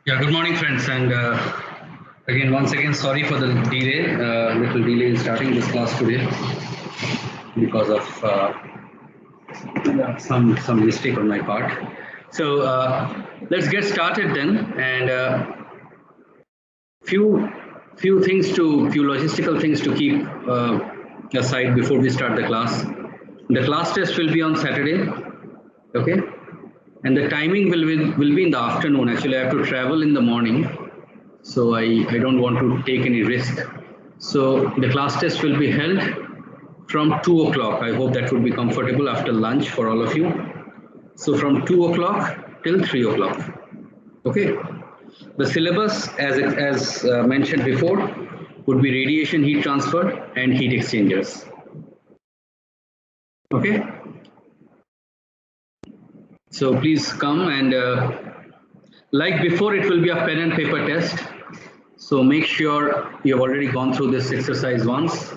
Yeah, good morning, friends, and again, once again, sorry for the delay. Little delay in starting this class today because of some mistake on my part. So let's get started then, and few few logistical things to keep aside before we start the class. The class test will be on Saturday, okay, and the timing will be in the afternoon. Actually, I have to travel in the morning. So I don't want to take any risk. So the class test will be held from 2 o'clock. I hope that would be comfortable after lunch for all of you. So from 2 o'clock till 3 o'clock. Okay. The syllabus, as mentioned before, would be radiation heat transfer and heat exchangers. Okay. So please come and like before, it will be a pen and paper test. So make sure you have already gone through this exercise once.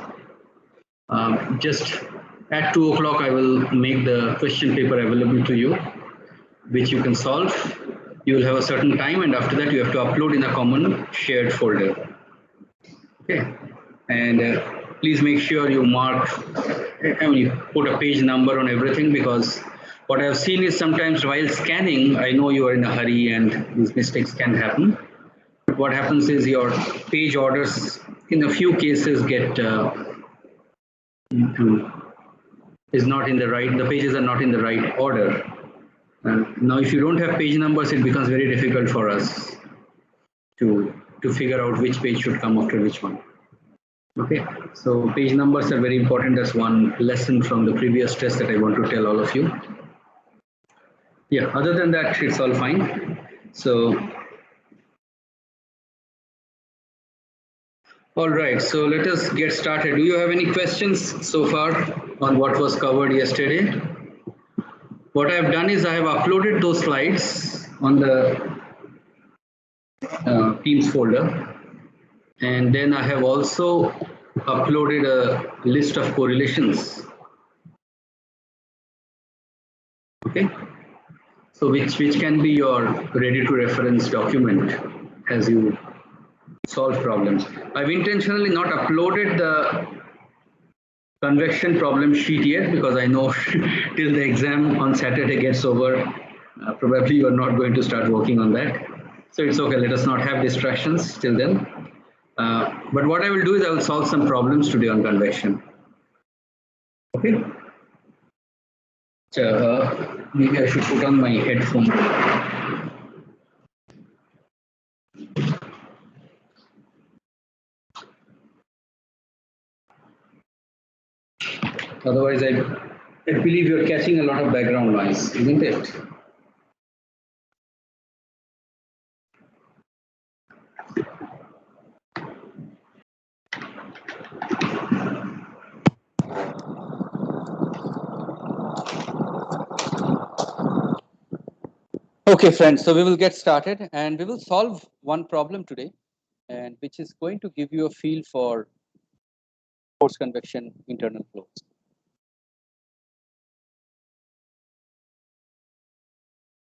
Just at 2 o'clock, I will make the question paper available to you, which you can solve. You will have a certain time, and after that, you have to upload in a common shared folder. Okay, and please make sure you mark, you put a page number on everything, because what I've seen is sometimes while scanning, I know you are in a hurry and these mistakes can happen. But what happens is your page orders, in a few cases, get is not in the right, the pages are not in the right order. Now, if you don't have page numbers, it becomes very difficult for us to figure out which page should come after which one. Okay, so page numbers are very important. As one lesson from the previous test that I want to tell all of you. Yeah, other than that, it's all fine. So, all right, so let us get started. Do you have any questions so far on what was covered yesterday? What I have done is I have uploaded those slides on the Teams folder, and then I have also uploaded a list of correlations. Okay, so which can be your ready to reference document as you solve problems. I've intentionally not uploaded the convection problem sheet yet, because I know till the exam on Saturday gets over, probably you are not going to start working on that. So it's okay, let us not have distractions till then. But what I will do is I will solve some problems today on convection. Okay. So maybe I should put on my headphone. Otherwise, I believe you're catching a lot of background noise, isn't it? Okay, friends, so we will get started and we will solve one problem today, and which is going to give you a feel for force convection internal flows.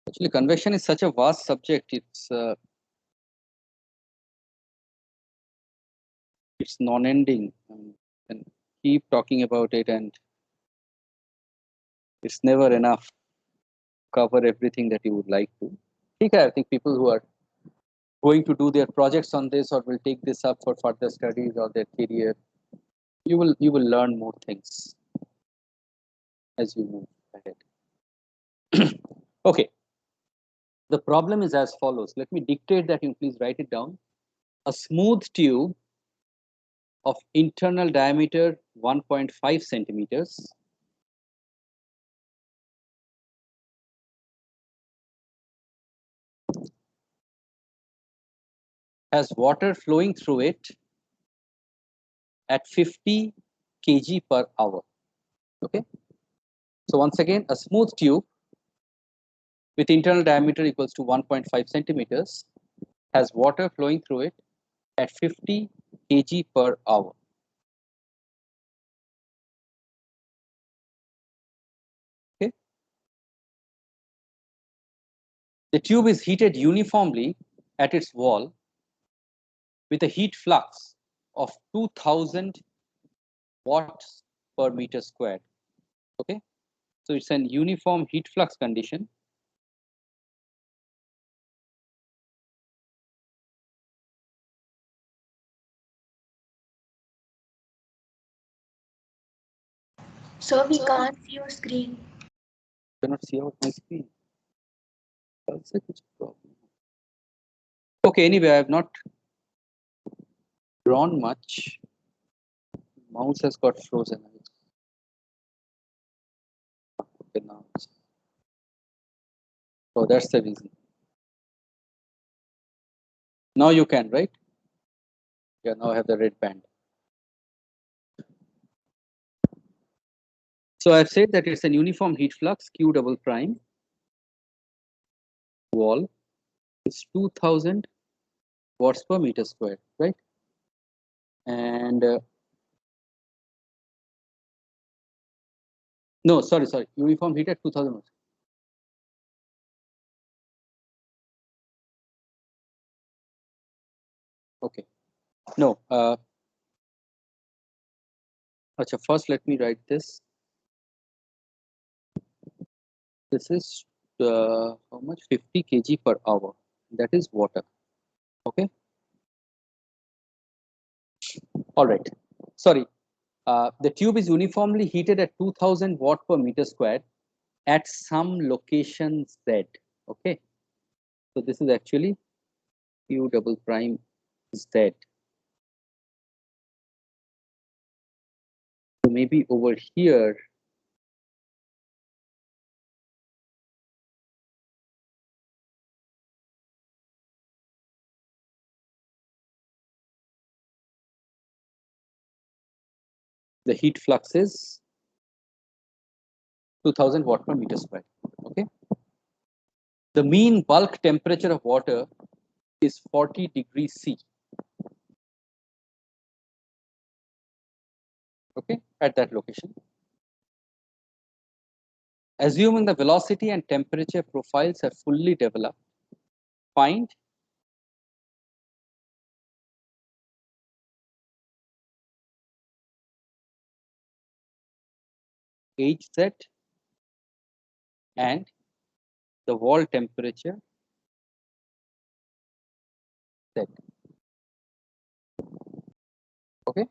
Actually, convection is such a vast subject, it's non-ending, and keep talking about it, and it's never enough to cover everything that you would like to. Okay, I think people who are going to do their projects on this or will take this up for further studies or their career, you will learn more things as you move ahead. Okay, the problem is as follows. Let me dictate that, you please write it down. A smooth tube of internal diameter 1.5 centimeters has water flowing through it at 50 kg per hour. Okay, so once again, a smooth tube with internal diameter equals to 1.5 centimeters has water flowing through it at 50 kg per hour. Okay, the tube is heated uniformly at its wall with a heat flux of 2000 watts per meter squared. Okay, so it's an uniform heat flux condition. So we can't see your screen. Cannot see out my screen. That's a problem. Okay, anyway, I have not drawn much. Mouse has got frozen. Okay, now. So that's the reason. Now you can, right? Yeah, now I have the red band. So I've said that it's an uniform heat flux, Q double prime, wall is 2000 watts per meter squared, right? And no, sorry, uniform heat at 2000 watts. Okay, no. First let me write this. This is how much? 50 kg per hour. That is water. Okay. All right. Sorry. The tube is uniformly heated at 2000 watt per meter squared at some location Z. Okay. So this is actually Q double prime Z. So maybe over here, the heat flux is 2000 watt per meter squared. Okay. The mean bulk temperature of water is 40 degrees C. Okay, at that location. Assuming the velocity and temperature profiles are fully developed, find Hz and the wall temperature Z. Okay.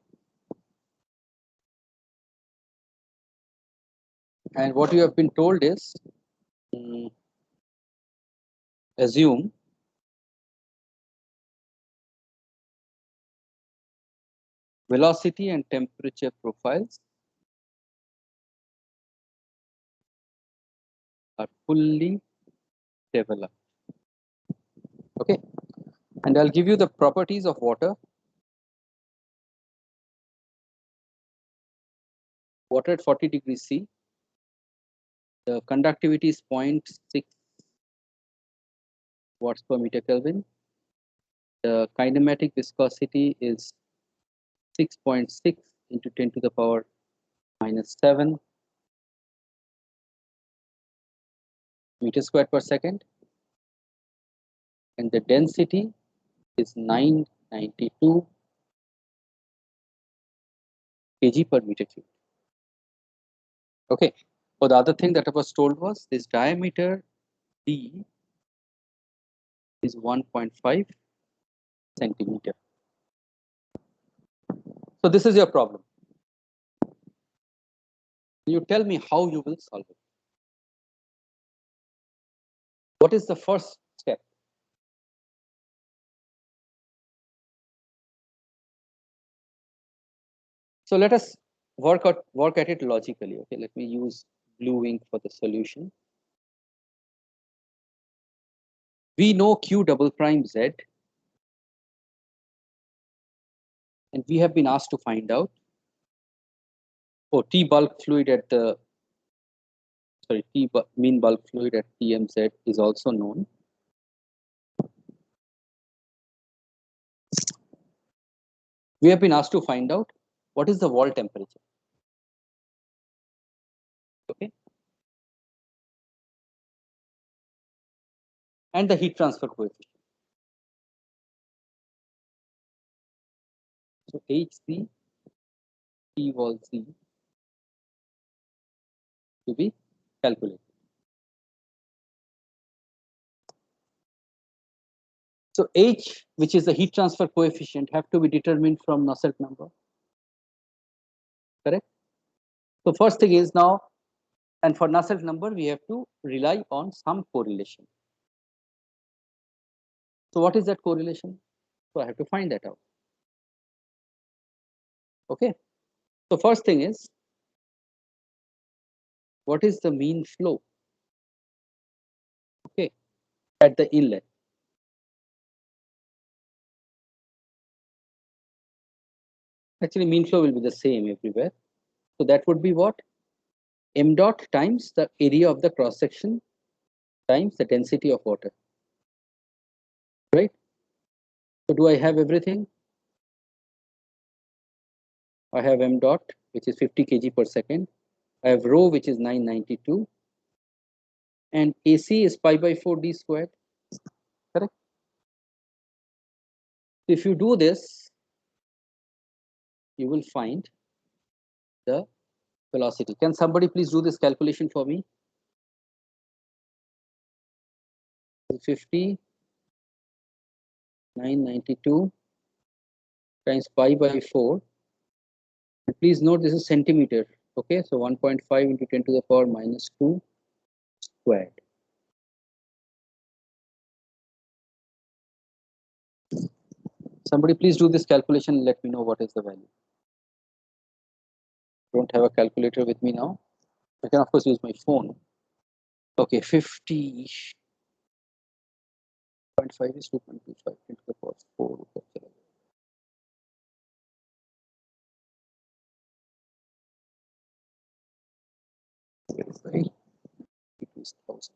And what you have been told is assume velocity and temperature profiles are fully developed. Okay. And I'll give you the properties of water. Water at 40 degrees C, the conductivity is 0.6 watts per meter Kelvin. The kinematic viscosity is 6.6 into 10 to the power minus 7 meters squared per second. And the density is 992 kg per meter cube. Okay. So the other thing that I was told was this diameter D is 1.5 centimeter. So this is your problem. You tell me how you will solve it. What is the first step? So let us work at it logically. Okay, let me use blue ink for the solution. We know Q double prime Z, and we have been asked to find out T bulk fluid at the mean bulk fluid at TMZ is also known. We have been asked to find out what is the wall temperature. Okay, and the heat transfer coefficient. So HC T wall Z to be calculated. So H, which is the heat transfer coefficient, have to be determined from Nusselt number. Correct? So first thing is now, and for Nusselt number, we have to rely on some correlation. So what is that correlation? So I have to find that out. Okay. So first thing is, what is the mean flow? Okay, at the inlet. Actually, mean flow will be the same everywhere. So that would be what? M dot times the area of the cross section times the density of water. Right? So do I have everything? I have m dot, which is 50 kg per second. I have rho, which is 992. And AC is pi by 4 d squared. Correct? If you do this, you will find the velocity. Can somebody please do this calculation for me? 50, 992 times pi by 4. Please note this is centimeter. Okay, so 1.5 into 10 to the power minus 2 squared. Somebody please do this calculation and let me know what is the value. Don't have a calculator with me now. I can of course use my phone. Okay, 50.5 is 2.25 into the power 4. Right? It is 1000.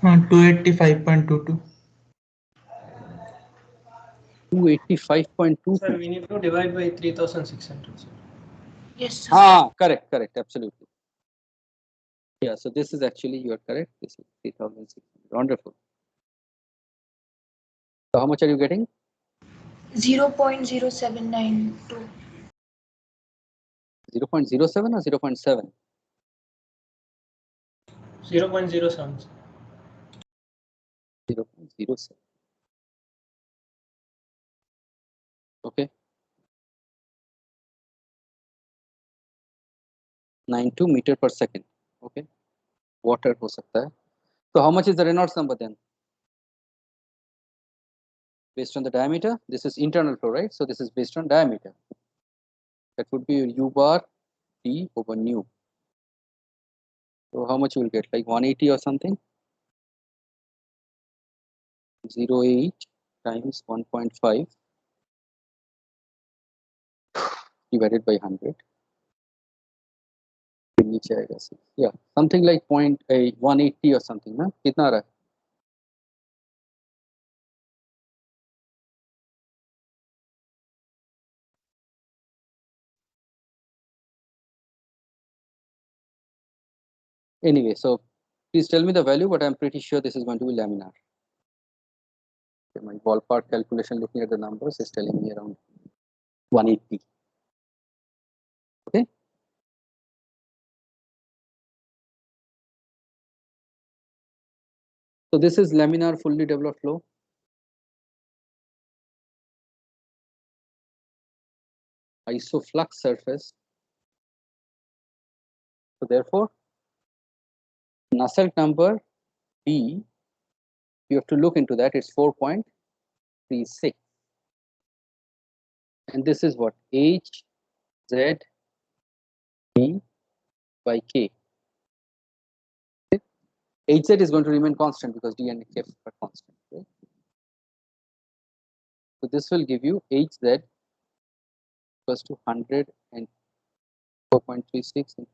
Uh, 285.22. 285.2. Sir, we need to divide by 3600. Sir. Yes, sir. Ah, correct, absolutely. Yeah, so this is actually, you are correct. This is 3600. Wonderful. So how much are you getting? 0.0792. 0.07 or 0.7? 0.07. 0.07. Okay. 92 meter per second. Okay. Water हो सकता है. So how much is the Reynolds number then? Based on the diameter, this is internal flow, right? So this is based on diameter. That would be U bar D over nu. So how much you will get? Like 180 or something? 0.8 times 1.5 divided by 100. नीचे आएगा sir. Yeah, something like 180 or something. ना कितना आ रहा है? Anyway, so please tell me the value, but I'm pretty sure this is going to be laminar. Okay, my ballpark calculation looking at the numbers is telling me around 180. Okay. So this is laminar fully developed flow. Isoflux surface. So therefore, Nusselt number B, you have to look into that. It's 4.36. And this is what? H Z B by K. Okay. Hz is going to remain constant because D and K are constant. Okay. So this will give you Hz equals to 104.36 into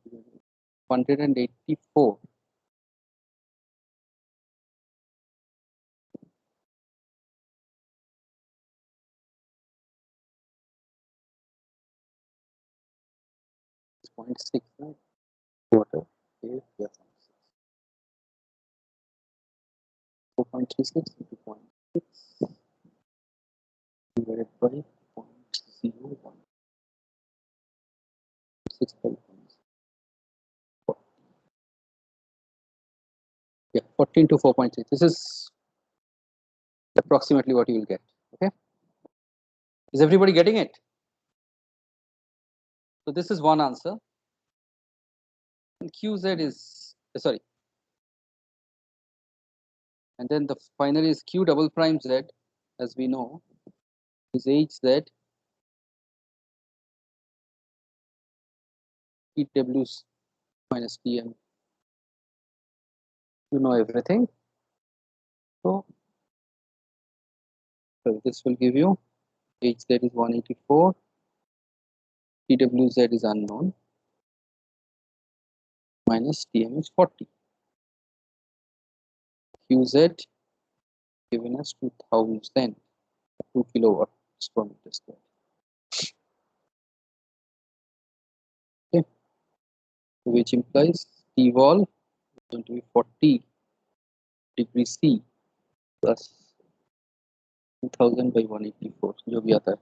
184. 0.6, right? Quarter. Okay, yeah. 4.36 into 0.6 divided by 0.01. 6 by 1. Yeah, 14 to 4.6. This is approximately what you will get. Okay. Is everybody getting it? So this is one answer. And QZ is sorry. And then the final is Q double prime Z, as we know, is HZ EW minus TM. You know everything. So this will give you HZ is 184, TWZ is unknown, minus TM is 40. QZ given us 2000, 2 kilowatts per meter square. Okay, which implies T wall is going to be 40 degrees C plus 2000 by 184, जो भी आता है.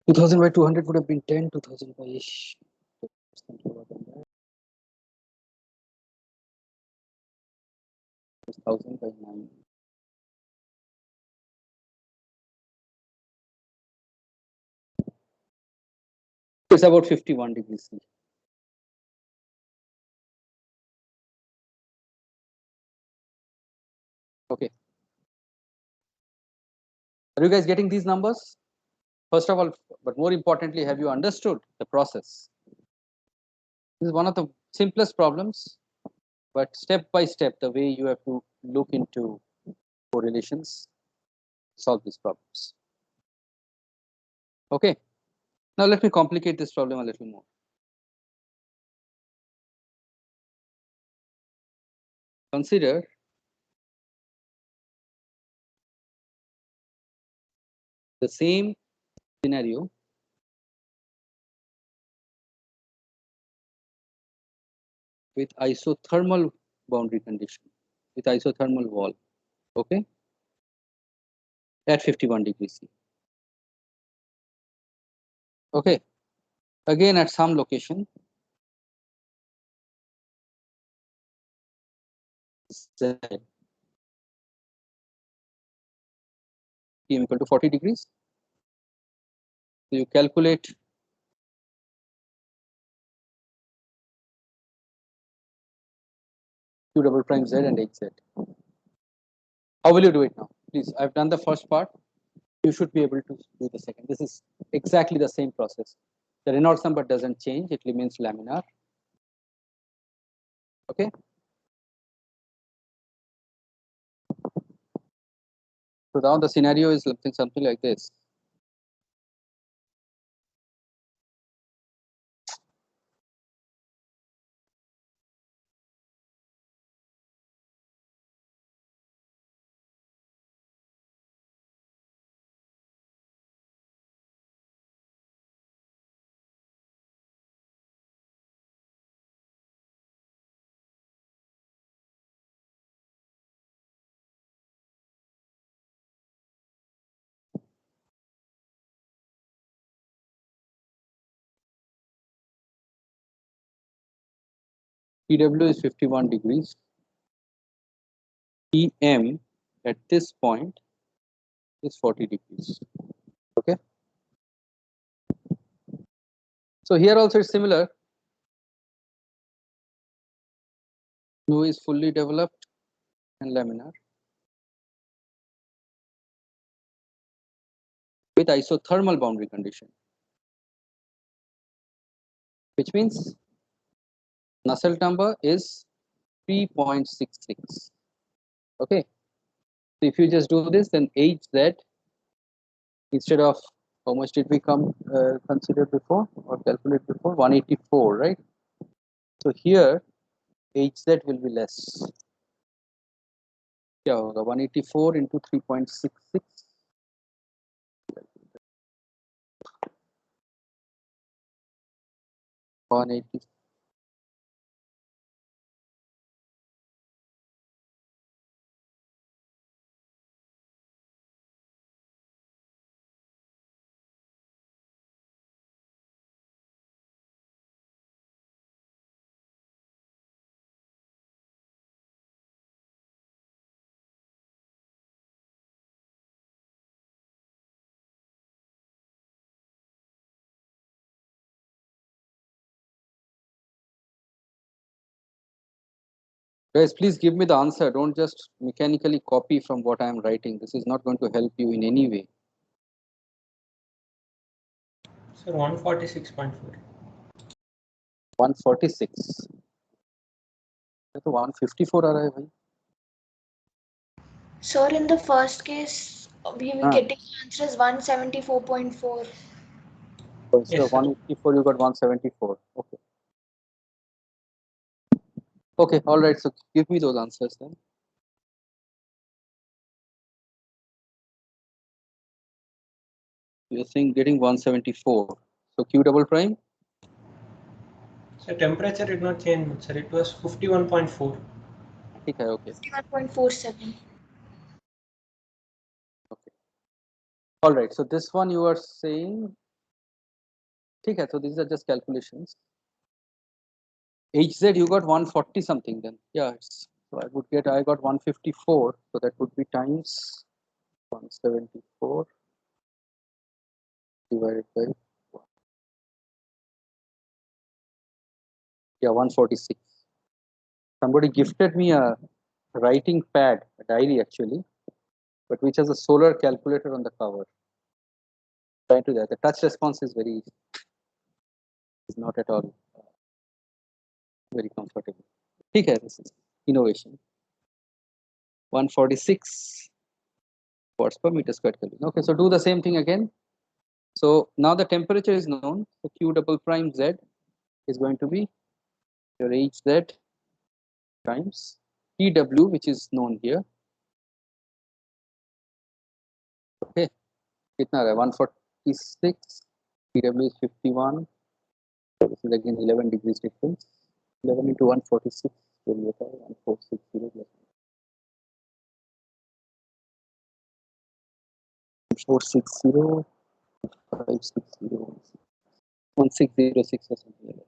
2000 by 200 would have been 10, 2000 by 1000 by 9. It's about 51 degrees C. Okay. Are you guys getting these numbers? First of all, but more importantly, have you understood the process? This is one of the simplest problems, but step by step, the way you have to look into correlations, solve these problems. Okay. Now let me complicate this problem a little more. Consider the same scenario with isothermal boundary condition, with isothermal wall, okay, at 51 degrees C. Okay, again at some location, Z T equal to 40 degrees. So you calculate Q double prime Z and HZ. How will you do it now? Please, I've done the first part. You should be able to do the second. This is exactly the same process. The Reynolds number doesn't change, it remains laminar. Okay. So now the scenario is something like this. PW is 51 degrees. PM at this point is 40 degrees. Okay. So here also it's similar. Nu is fully developed and laminar with isothermal boundary condition, which means Nusselt number is 3.66. Okay. So if you just do this, then HZ instead of how much did we consider before or calculate before? 184, right? So here HZ will be less. क्या होगा 184 into 3.66 180. Guys, please give me the answer. Don't just mechanically copy from what I am writing. This is not going to help you in any way. Sir, 146.4. 146. तो 154 आ रहा है भाई. Sir, in the first case, we were getting answer as 174.4. So instead Yes, of sir. 184, you got 174. Okay. Okay, all right. So give me those answers then. You're saying getting 174. So Q double prime? So temperature did not change much, sir. It was 51.4. Okay. 51.47. Okay. All right. So this one you are saying. Okay, so these are just calculations. HZ you got 140 something then. Yeah, so I got 154. So that would be times 174 divided by, yeah, 146. Somebody gifted me a writing pad, a diary actually, but which has a solar calculator on the cover. Trying to that. The touch response is not at all very comfortable. Okay, this is innovation. 146 watts per meter squared Kelvin. Okay, so do the same thing again. So now the temperature is known. So Q double prime Z is going to be your HZ times TW, which is known here. Okay, kitna hai? 146. TW is 51. So this is again 11 degrees difference. 11 into 146 will be 1460 plus 460, 560, 1606 or something like that.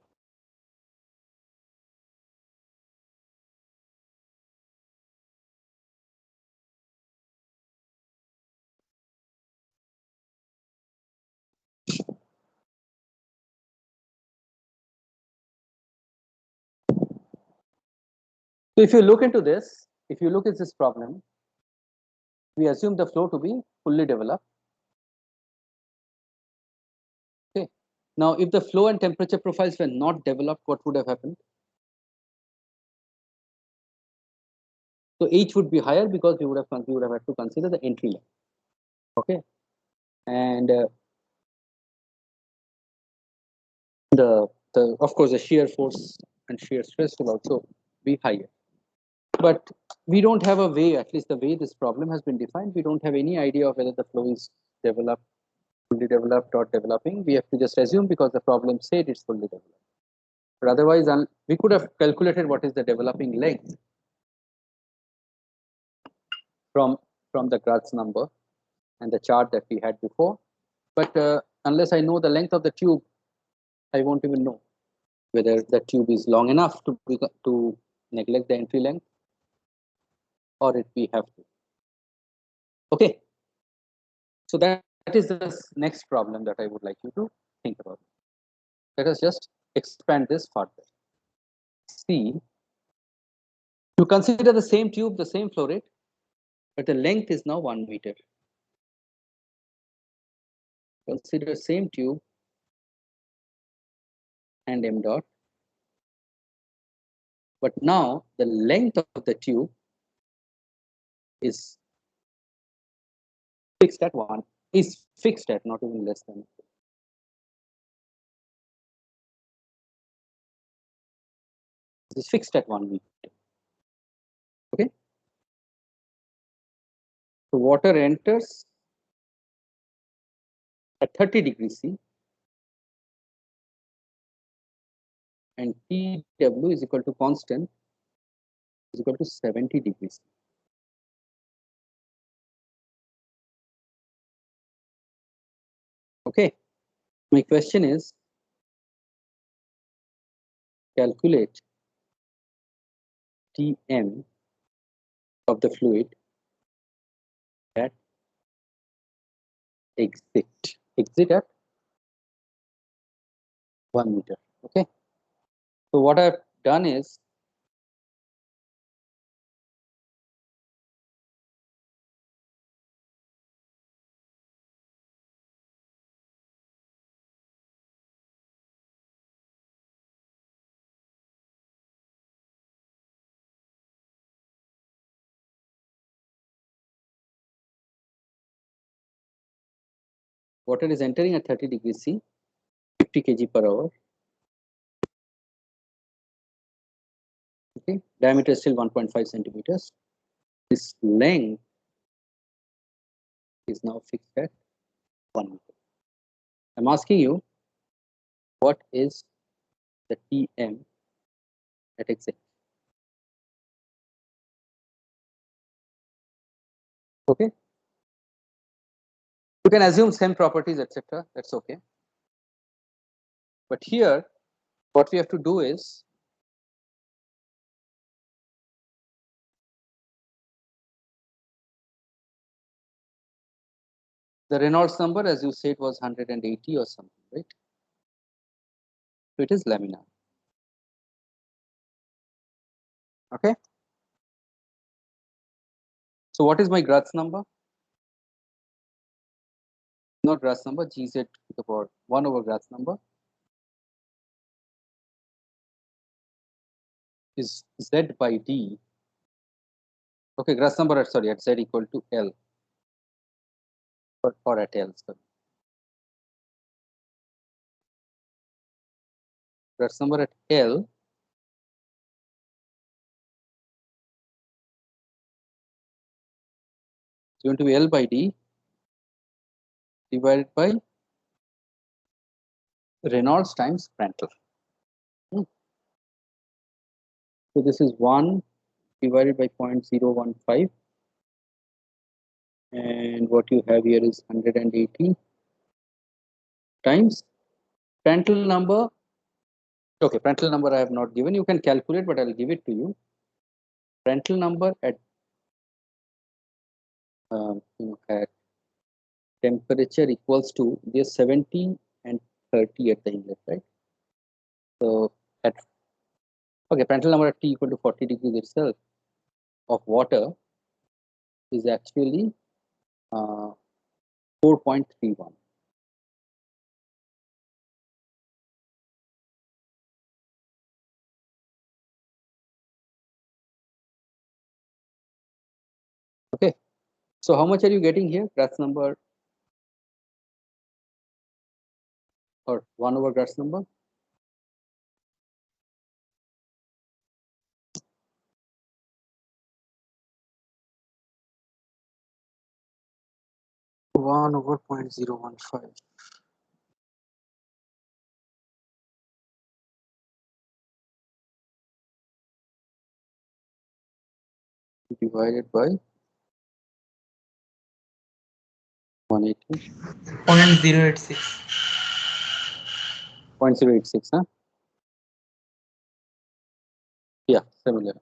So if you look into this, if you look at this problem, we assume the flow to be fully developed. Okay. Now, if the flow and temperature profiles were not developed, what would have happened? So H would be higher because we would have had to consider the entry length. Okay, and the of course the shear force and shear stress will also be higher. But we don't have a way, at least the way this problem has been defined, we don't have any idea of whether the flow is developed, fully developed or developing. We have to just assume because the problem said it's fully developed. But otherwise, we could have calculated what is the developing length from the Gratz number and the chart that we had before. But unless I know the length of the tube, I won't even know whether the tube is long enough to neglect the entry length or if we have to. Okay. So that is the next problem that I would like you to think about. Let us just expand this further. See, you consider the same tube, the same flow rate, but the length is now 1 meter. Consider same tube and m dot, but now the length of the tube is fixed at not even less than. It is fixed at 1 meter. Okay. So water enters at 30 degrees C and TW is equal to constant is equal to 70 degrees. Okay, my question is calculate Tm of the fluid at exit at 1 meter. Okay, so what I've done is water is entering at 30 degrees C, 50 kg per hour. Okay, diameter is still 1.5 centimeters. This length is now fixed at 1 meter. I'm asking you, what is the Tm at exit? Okay, you can assume same properties, etc. That's okay. But here, what we have to do is the Reynolds number, as you said, was 180 or something, right? So it is laminar. Okay. So what is my Gratz number? Not Gratz number, Gz to the power 1 over Gratz number is Z by D. Okay, Gratz number at sorry at Z equal to L or at L. Sorry. Gratz number at L is going to be L by D divided by Reynolds times Prandtl. So this is 1 divided by 0.015, and what you have here is 180 times Prandtl number. Okay, Prandtl number I have not given. You can calculate, but I'll give it to you. Prandtl number at temperature equals to there's 70 and 30 at the inlet, right? So at okay, Prandtl number at T equal to 40 degrees itself of water is actually 4.31. Okay, so how much are you getting here? Gratz number or 1 over Gratz number? One over 0.015. Divided by 180. 0.086. 0.086, huh? Yeah, similar.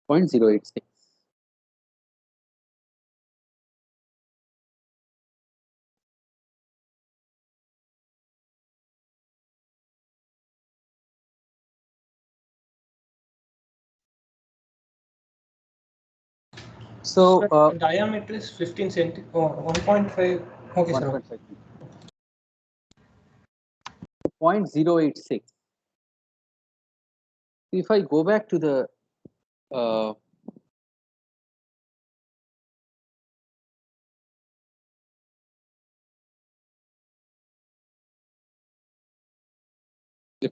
Point 0.086. So diameter is 15 cm or 1.5. Okay, sir. 1.5. 0.086. If I go back to the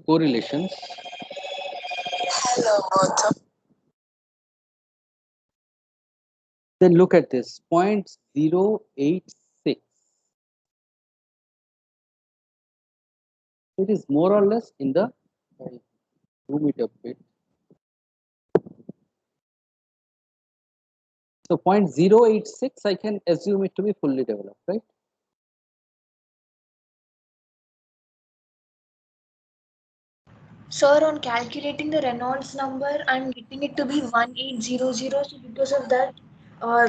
correlations. Hello, Gautam. Then look at this 0.086 It is more or less in the, I zoom it a bit. So 0.086, I can assume it to be fully developed, right? Sir, on calculating the Reynolds number, I'm getting it to be 1800. So because of that, I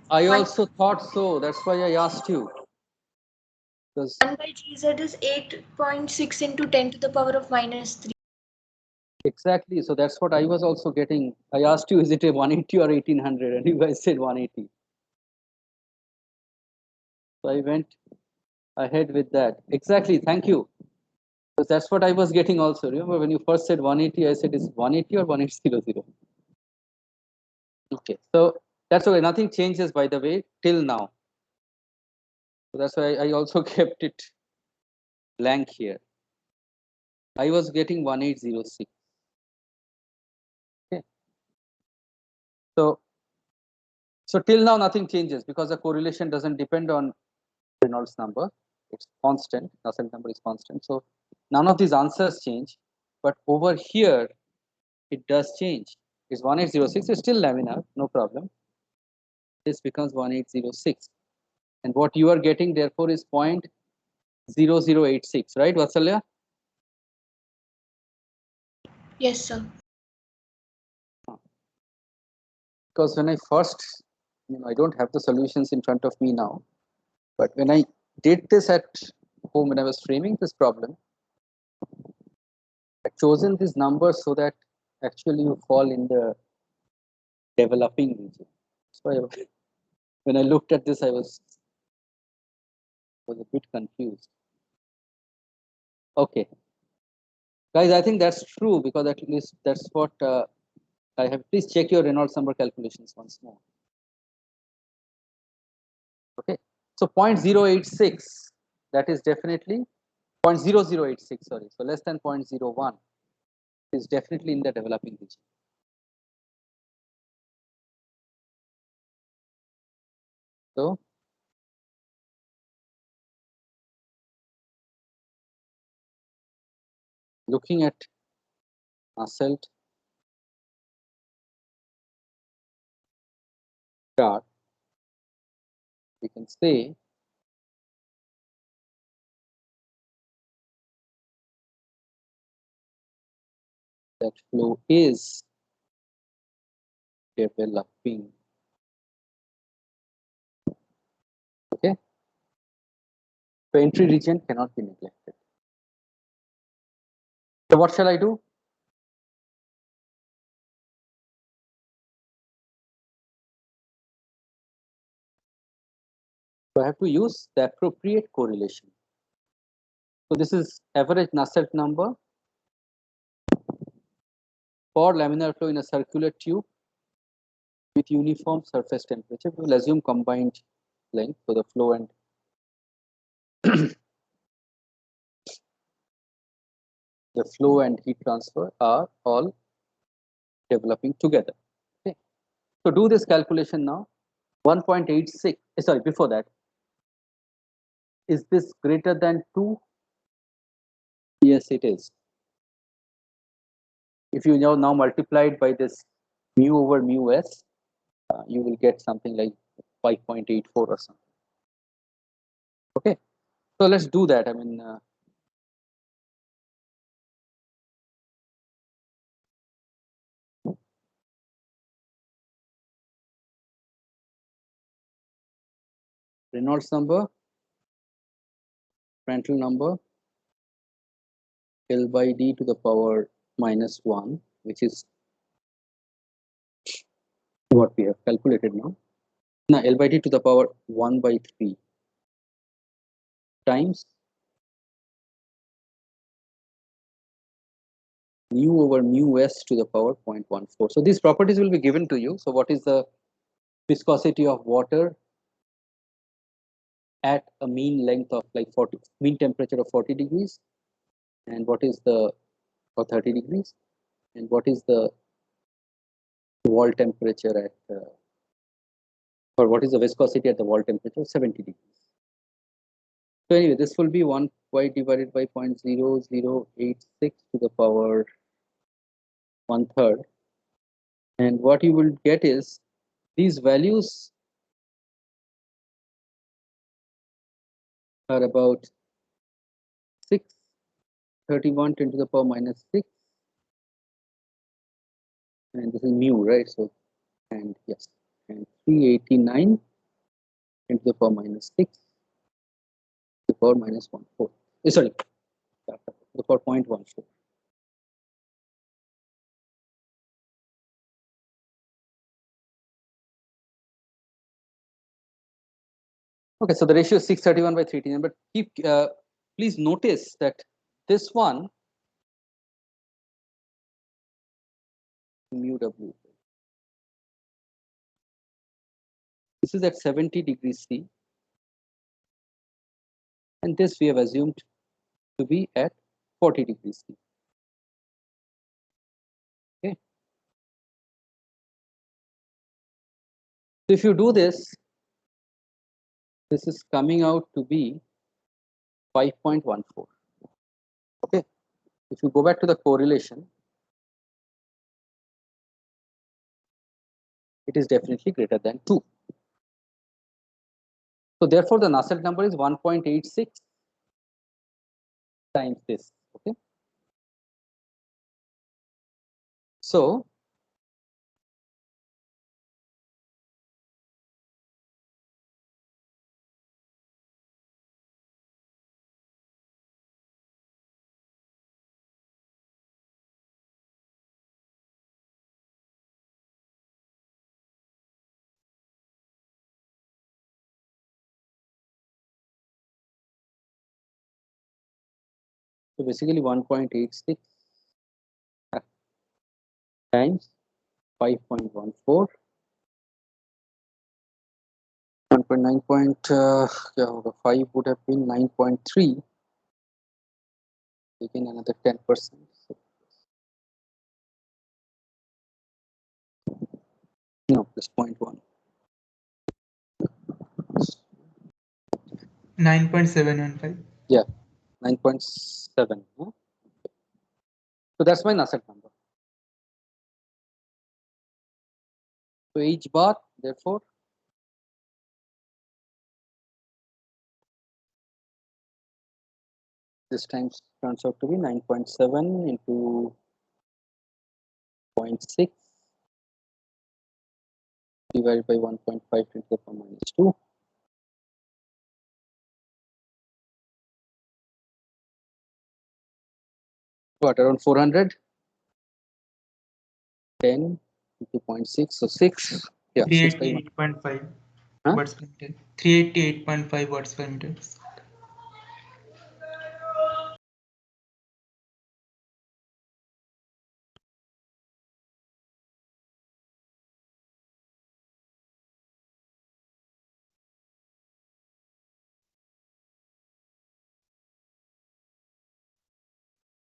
one also thought so. That's why I asked you. Because 1 by GZ is 8.6 into 10 to the power of minus 3. exactly. So that's what I was also getting. I asked you, is it a 180 or 1800? And you guys said 180. So I went ahead with that. Exactly. Thank you. Because that's what I was getting also. Remember when you first said 180, I said is 180 or 1800? Okay. So that's okay. Nothing changes, by the way, till now. So that's why I also kept it blank here. I was getting 1806. Okay. So till now nothing changes because the correlation doesn't depend on Reynolds number. It's constant. Nusselt number is constant. So none of these answers change. But over here, it does change. It's 1806. It's still laminar, no problem. This becomes 1806. And what you are getting therefore is 0.0086, right, Vatsalya? Yes, sir. Because when I first, I don't have the solutions in front of me now, but when I did this at home, when I was framing this problem, I've chosen these numbers so that actually you fall in the developing region. So when I looked at this, I was a bit confused. Okay, guys, I think that's true because at least that's what I have. Please check your Reynolds number calculations once more. Okay, so 0.086, that is definitely 0.0086, sorry, so less than 0.01 is definitely in the developing region. So looking at Nusselt chart, we can say that flow is developing. Okay, so entry region cannot be neglected. So what shall I do? So I have to use the appropriate correlation. So this is average Nusselt number for laminar flow in a circular tube with uniform surface temperature. We will assume combined length, so the flow and the flow and heat transfer are all developing together. Okay, so do this calculation now. 1.86. Sorry, before that, is this greater than 2? Yes, it is. If you now multiply it by this mu over mu s, you will get something like 5.84 or something. Okay, so let's do that. I mean, Reynolds number, Prandtl number, L by D to the power -1, which is what we have calculated now. Now L by D to the power 1 by 3 times mu over mu s to the power 0.14. So these properties will be given to you. So what is the viscosity of water at a mean length of like 40, mean temperature of 40 degrees, and what is the, or 30 degrees, and what is the wall temperature at or what is the viscosity at the wall temperature 70 degrees. So anyway, this will be 1y divided by 0.0086 to the power 1/3. And what you will get is these values are about 631 10 to the power minus 6. And this is mu, right? So, and yes, and 389 10 to the power minus 6 to the power minus 1/4. Sorry, to the power 0.14. Okay, so the ratio is 631 by 389, but keep please notice that this one mu w, this is at 70 degrees C, and this we have assumed to be at 40 degrees C. Okay. So if you do this, this is coming out to be 5.14. Okay. If you go back to the correlation, it is definitely greater than 2. So therefore, the Nusselt number is 1.86 times this. Okay. So basically 1.86 times 5.14, 1.9.5 would have been 9.3. Again another 10%. No, plus 0.1. 9.715. Yeah, 9.7. Huh? So that's my Nusselt number. So H bar, therefore, this time turns out to be 9.7 into 0.6 divided by 1.5 to the power minus 2. What, around 400? 10 into 0.6, so 6. Yeah, 6 by 1. 388.5 Huh? watts per meter. 388.5 watts per meter.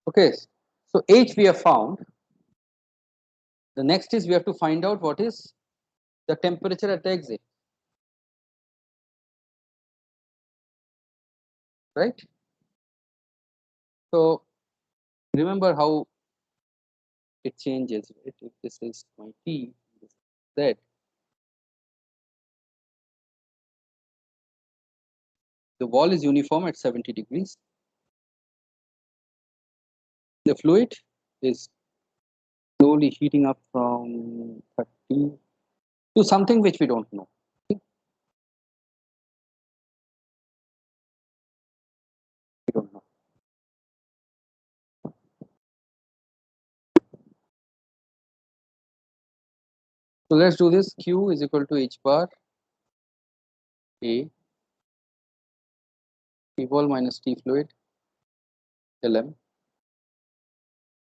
Okay, so H we have found. The next is we have to find out what is the temperature at the exit, right? So remember how it changes, right? If this is my T, this is Z. The wall is uniform at 70 degrees. The fluid is slowly heating up from 30 to something which we don't know. Okay? We don't know. So let's do this. Q is equal to H bar A T wall minus T fluid Lm.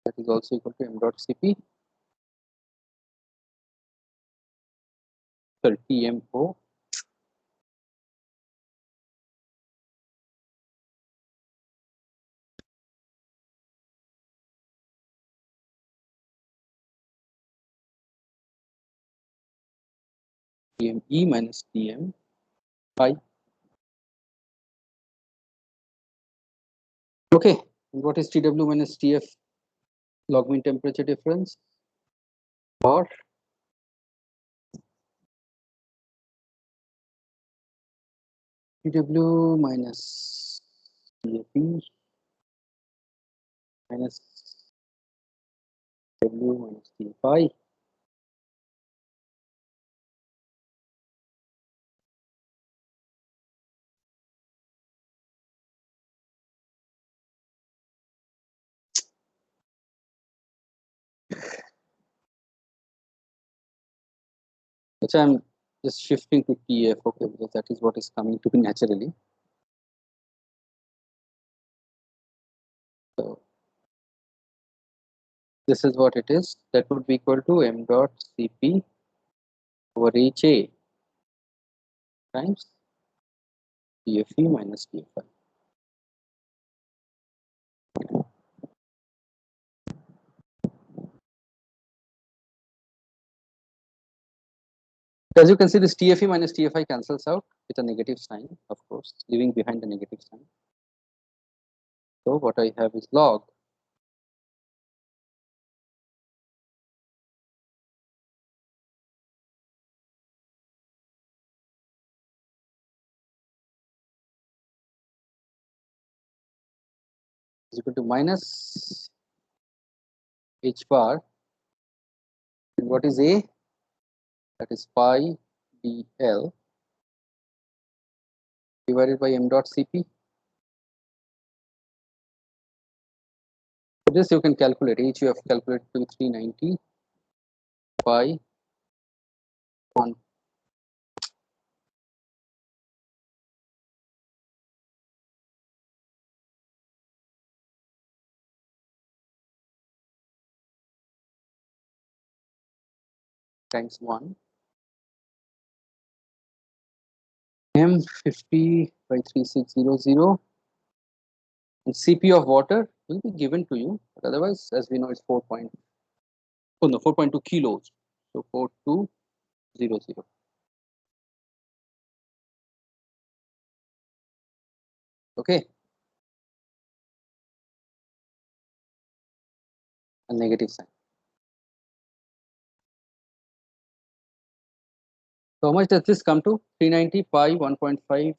That is also equal to m dot Cp. Sorry, Tmo. Tme minus Tm pi Okay, what is TW minus TF log mean temperature difference? Or TW minus TFE minus W minus TFI. Which I'm just shifting to TF, okay, because that is what is coming to me naturally. So this is what it is. That would be equal to m dot Cp over HA times TFE minus TFI. As you can see, this TFE minus TFI cancels out with a negative sign, of course, leaving behind the negative sign. So what I have is log is equal to minus h bar. And what is A? That is pi dl divided by m dot Cp. For this you can calculate H, you have calculated to 390 pi 1 times 1 m50 by 3600, and Cp of water will be given to you, but otherwise, as we know, it's 4.2 kilos. So 4200. Okay. A negative sign. So how much does this come to? 390 pi 1.5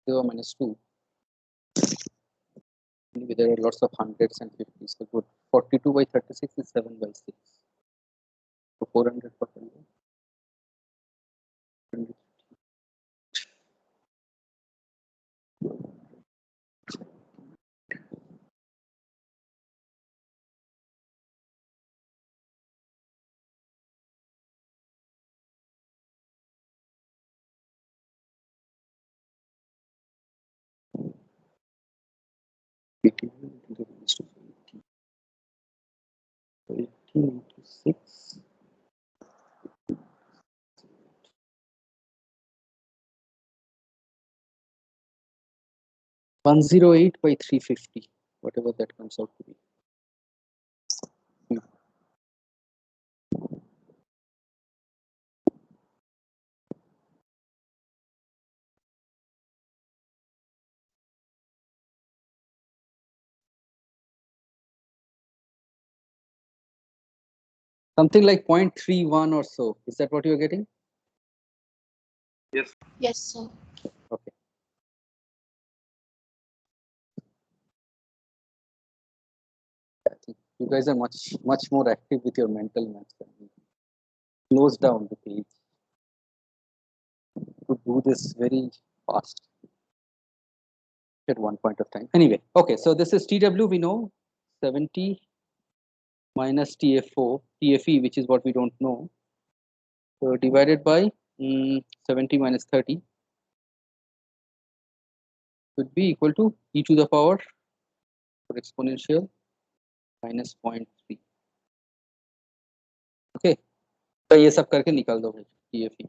minus 2. Maybe there are lots of hundreds and fifties. So good. 42 by 36 is 7 by 6. So 400 per 100. Eighteen into the minus 2, 18. So 18 into 6. 108 by 350, whatever that comes out to be. Something like 0.31 or so. Is that what you're getting? Yes. Yes, sir. Okay. I think you guys are much more active with your mental maths than me. Close down the page. To do this very fast at one point of time. Anyway, okay, so this is TW, we know 70 minus TFO, TFE, which is what we don't know. So divided by 70 minus 30 would be equal to e to the power for exponential minus 0.3. Okay, तो ये सब करके निकाल दो भाई TFE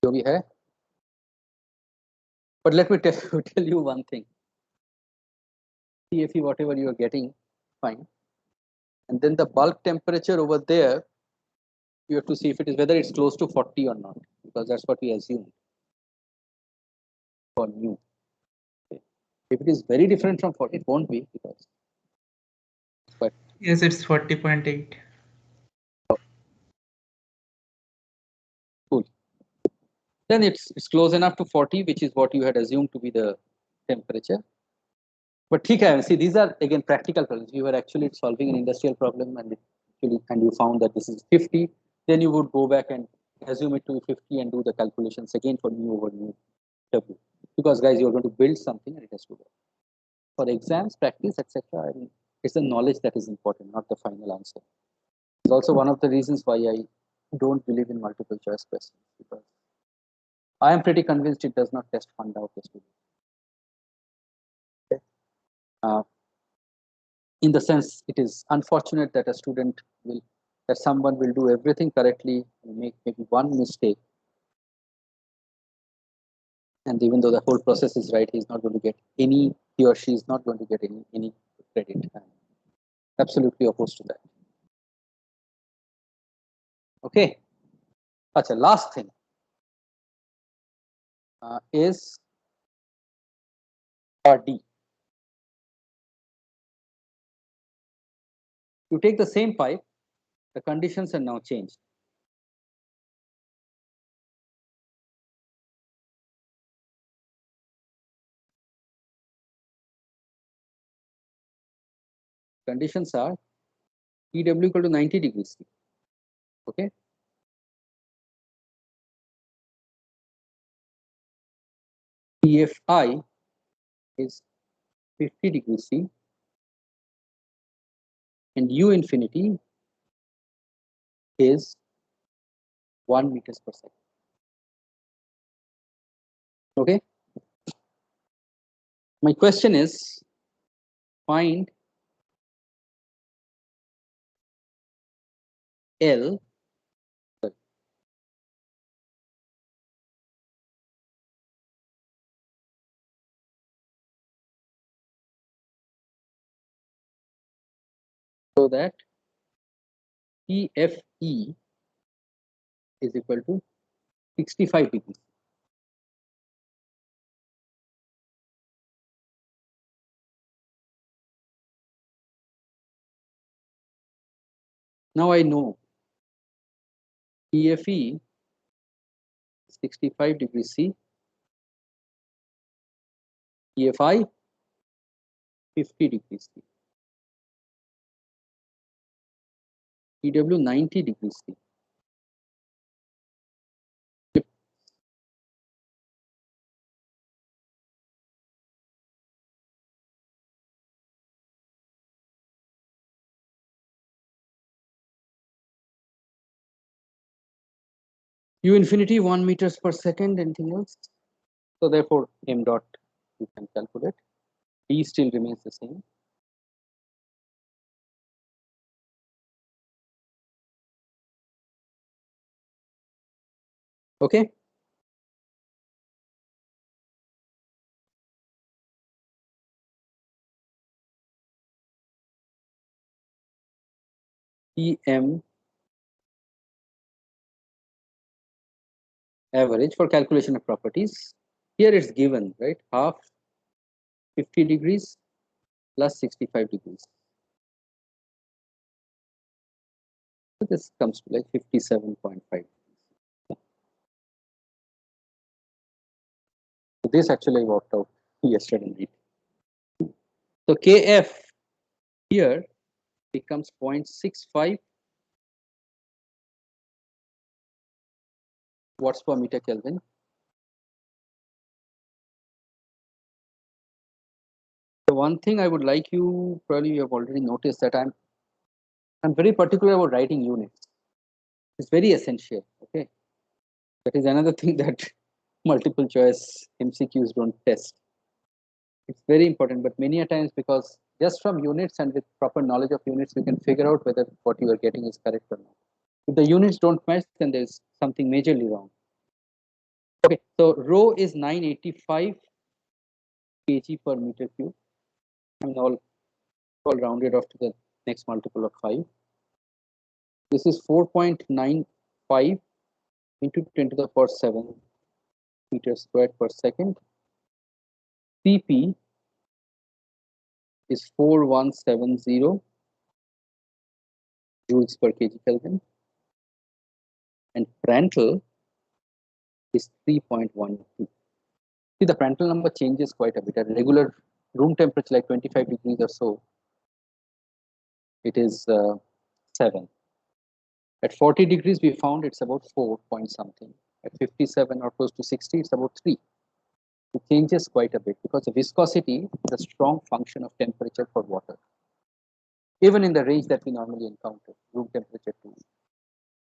जो भी है. But let me tell you one thing. TFE, whatever you are getting, fine. And then the bulk temperature over there, you have to see if it is whether it's close to 40 or not, because that's what we assume for nu. Okay. If it is very different from 40, it won't be because. But Yes, it's 40.8. cool. Then it's close enough to 40, which is what you had assumed to be the temperature. But see, these are again practical problems. You were actually solving an industrial problem and you found that this is 50. Then you would go back and assume it to be 50 and do the calculations again for mu over mu w. Because guys, you're going to build something and it has to work. For exams, practice, etc. I mean, it's the knowledge that is important, not the final answer. It's also one of the reasons why I don't believe in multiple choice questions, because I am pretty convinced it does not test fund out the student. In the sense, it is unfortunate that someone will do everything correctly and make maybe one mistake, and even though the whole process is right, he's not going to get he or she is not going to get any credit. I'm absolutely opposed to that. Okay. Achha, last thing is RD. You take the same pipe, the conditions are now changed. Conditions are TW equal to 90 degrees C. Okay. TFI is 50 degrees C and U infinity is 1 meters per second. Okay. My question is, find L so that TFE is equal to 65 degrees. Now I know TFE is 65 degrees C, TFI 50 degrees C, TW 90 degrees C. U infinity 1 meters per second, anything else? So therefore, m dot you can calculate. D still remains the same. Okay. TM average for calculation of properties. Here it's given, right? Half 50 degrees plus 65 degrees. So this comes to like 57.5. So this actually worked out yesterday night. So KF here becomes 0.65 watts per meter Kelvin. So one thing I would like you, probably you have already noticed that I'm very particular about writing units. It's very essential. Okay. That is another thing that multiple choice MCQs don't test. It's very important, but many a times, because just from units and with proper knowledge of units, we can figure out whether what you are getting is correct or not. If the units don't match, then there's something majorly wrong. Okay, so rho is 985 kg per meter cube. I mean, all rounded off to the next multiple of 5. This is 4.95 into 10 to the power 7 meters squared per second. Cp is 4170 joules per kg Kelvin, and Prandtl is 3.12. See, the Prandtl number changes quite a bit. At regular room temperature, like 25 degrees or so, it is 7. At 40 degrees, we found it's about 4 point something. At 57 or close to 60, it's about 3. It changes quite a bit because the viscosity is a strong function of temperature for water, even in the range that we normally encounter, room temperature to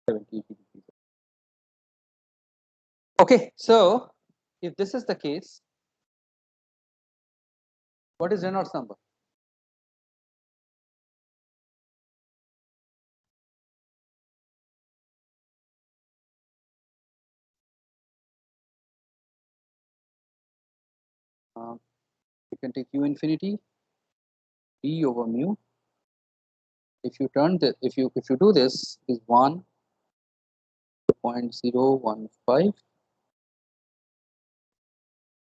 70, 80 degrees. Okay, so if this is the case, what is Reynolds number? You can take U infinity d over mu. If you turn the if you do this, is 1.015.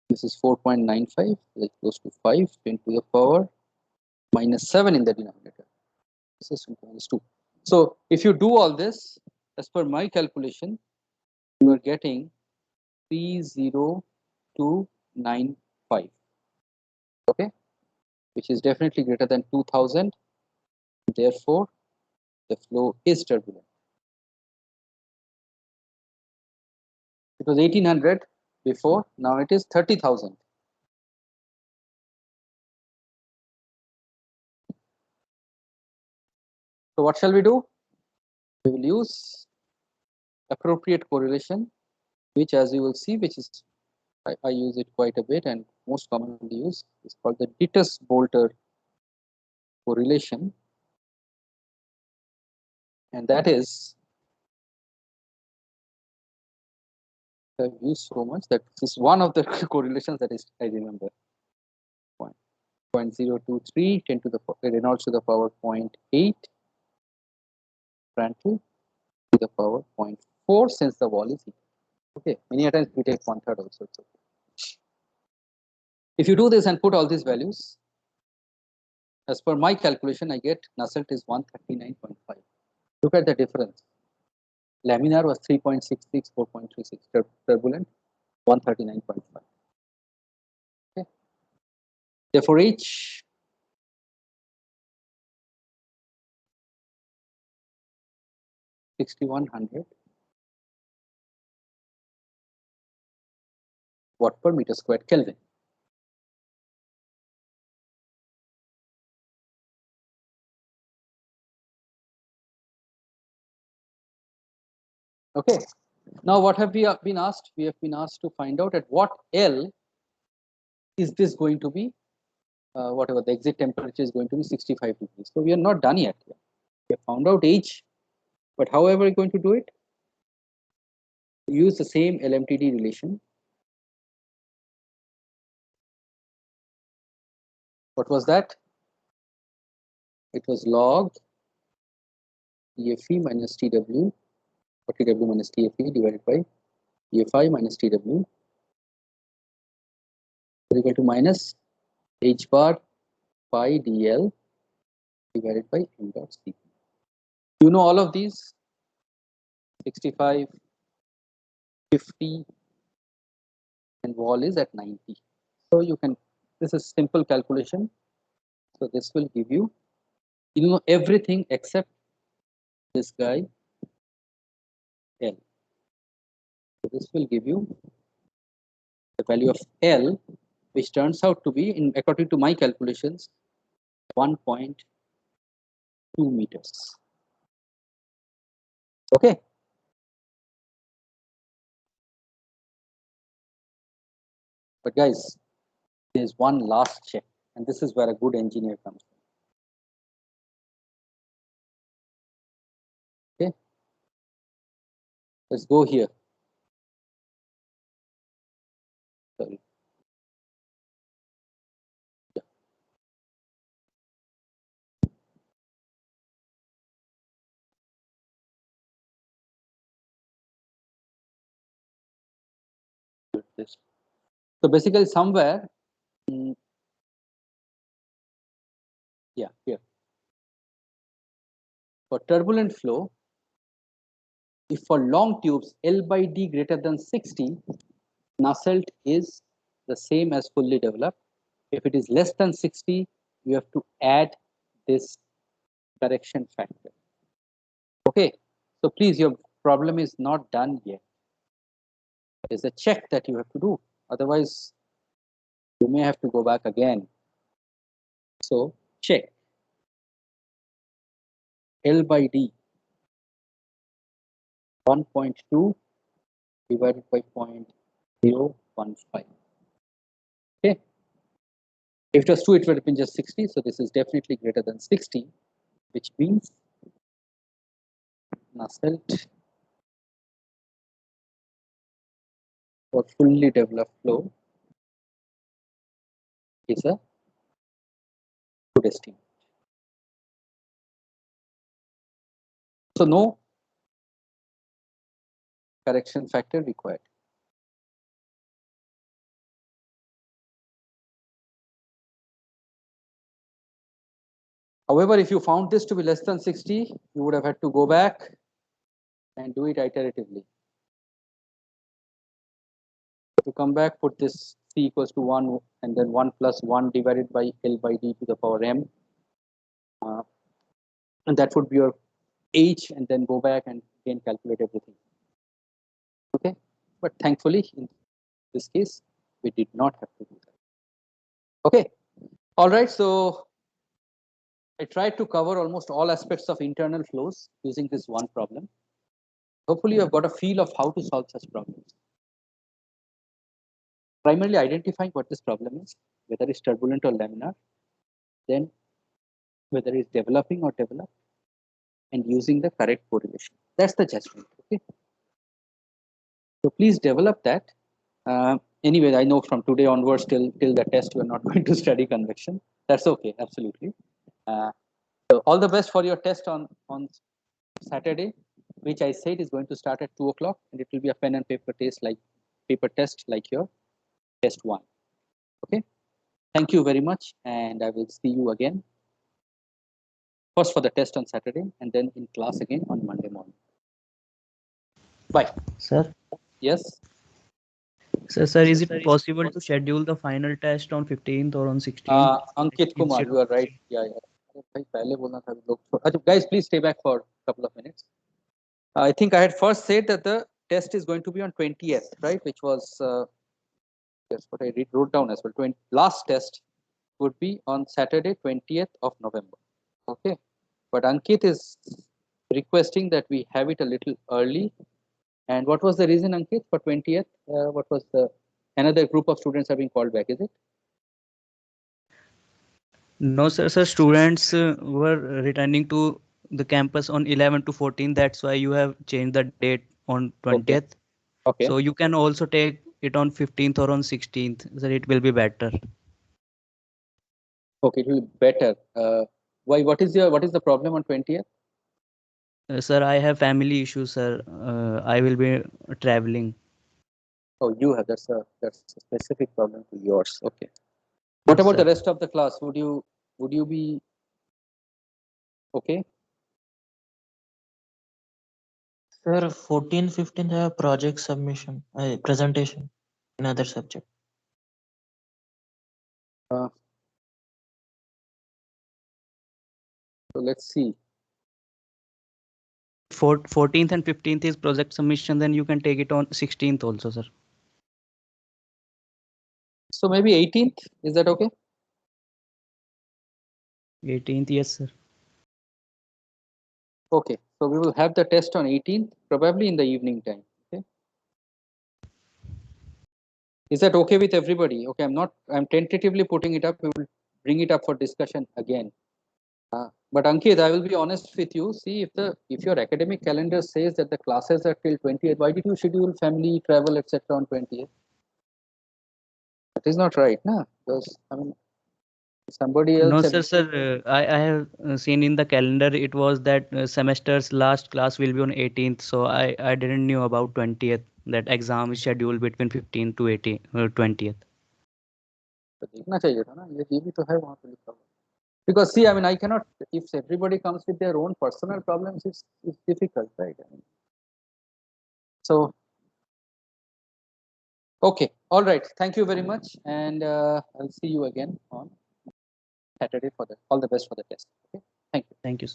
This is 4.95, like close to 5 10 to the power minus 7 in the denominator. This is minus 2. So if you do all this, as per my calculation, you are getting 30295. Okay, which is definitely greater than 2000. Therefore, the flow is turbulent. It was 1800 before, now it is 30,000. So what shall we do? We will use appropriate correlation, which, as you will see, which is I use it quite a bit and most commonly used, is called the Dittus-Boelter correlation, and that is I've used so much that this is one of the correlations that is I remember. 0.023 10 to the Reynolds to the power 0.8, Prandtl to the power 0.4, since the wall is heated. Okay, many times we take 1/3 also. It's okay. If you do this and put all these values, as per my calculation, I get Nusselt is 139.5. Look at the difference. Laminar was 3.66, 4.36, turbulent 139.5. Okay. Therefore, H (6100) watt per meter squared Kelvin. Okay. Now, what have we been asked? We have been asked to find out at what L is this going to be, whatever the exit temperature is going to be 65 degrees. So we are not done yet. We have found out H, but how are we going to do it? Use the same LMTD relation. What was that? It was log TFE minus TW, or TW minus TFE divided by TFI minus TW is equal to minus H bar pi DL divided by M dot CP. You know all of these, 65, 50, and wall is at 90. So you can, this is simple calculation. So this will give you know everything except this guy L. So this will give you the value of L, which turns out to be, in according to my calculations, 1.2 meters. Okay. But guys, there's one last check, and this is where a good engineer comes from. Okay. Let's go here. Sorry. Yeah. This. So basically somewhere Yeah, here. For turbulent flow, if for long tubes L by D greater than 60, Nusselt is the same as fully developed. If it is less than 60, you have to add this correction factor. Okay, so please, your problem is not done yet. There's a check that you have to do. Otherwise, you may have to go back again. So check L by D 1.2 divided by 0.015. Okay. If it was 2, it would have been just 60. So this is definitely greater than 60, which means Nusselt for fully developed flow is a good estimate. So no correction factor required. However, if you found this to be less than 60, you would have had to go back and do it iteratively. To come back, put this C equals to 1 and then 1 plus 1 divided by L by D to the power M. And that would be your H, and then go back and again calculate everything. Okay, but thankfully in this case, we did not have to do that. Okay, all right, so I tried to cover almost all aspects of internal flows using this one problem. Hopefully you have got a feel of how to solve such problems. Primarily identifying what this problem is, whether it's turbulent or laminar, then whether it's developing or developed, and using the correct correlation. That's the judgment. Okay. So please develop that. Anyway, I know from today onwards till the test, you are not going to study convection. That's okay, absolutely. So all the best for your test on Saturday, which I said is going to start at 2 o'clock, and it will be a pen and paper test like your test 1. Okay. Thank you very much, and I will see you again. First for the test on Saturday, and then in class again on Monday morning. Bye. Sir, Yes. sir, is it possible to schedule the final test on 15th or on 16th? Ankit Kumar, you are right. Yeah. Guys, please stay back for a couple of minutes. I think I had first said that the test is going to be on 20th, right? Which was that's what I wrote down as well. Last test would be on Saturday, 20th of November. Okay, but Ankit is requesting that we have it a little early. And what was the reason, Ankit, for 20th? What was another group of students have been called back? Is it? No, sir. Students were returning to the campus on 11 to 14. That's why you have changed the date on 20th. Okay. So you can also take it on 15th or on 16th. So it will be better. Okay, it will be better. Why? What is the problem on 20th? Sir, I have family issues, sir. I will be traveling. Oh, you have that's a specific problem to yours. Okay. What about the rest of the class? Would you be okay? Sir, 14, 15 have project submission, presentation in other subject. So let's see. 14th and 15th is project submission. Then you can take it on 16th also, sir. So maybe 18th. Is that okay? 18th, yes, sir. Okay. So we will have the test on 18th, probably in the evening time. Okay. Is that okay with everybody? Okay. I'm tentatively putting it up. We will bring it up for discussion again. But Ankit, I will be honest with you. See, if your academic calendar says that the classes are till 20th, why did you schedule family travel etc. on 20th? That is not right, no? Because I mean, somebody else. No, sir. I have seen in the calendar it was that semester's last class will be on 18th. So I didn't knew about 20th. That exam is scheduled between 15th to 20th. देखना चाहिए था ना ये भी तो है वहाँ पे लिखा हुआ Because see, I mean, I cannot, if everybody comes with their own personal problems, it's difficult, right? I mean, so, okay, all right. Thank you very much. And I'll see you again on Saturday for all the best for the test. Okay, thank you. Thank you.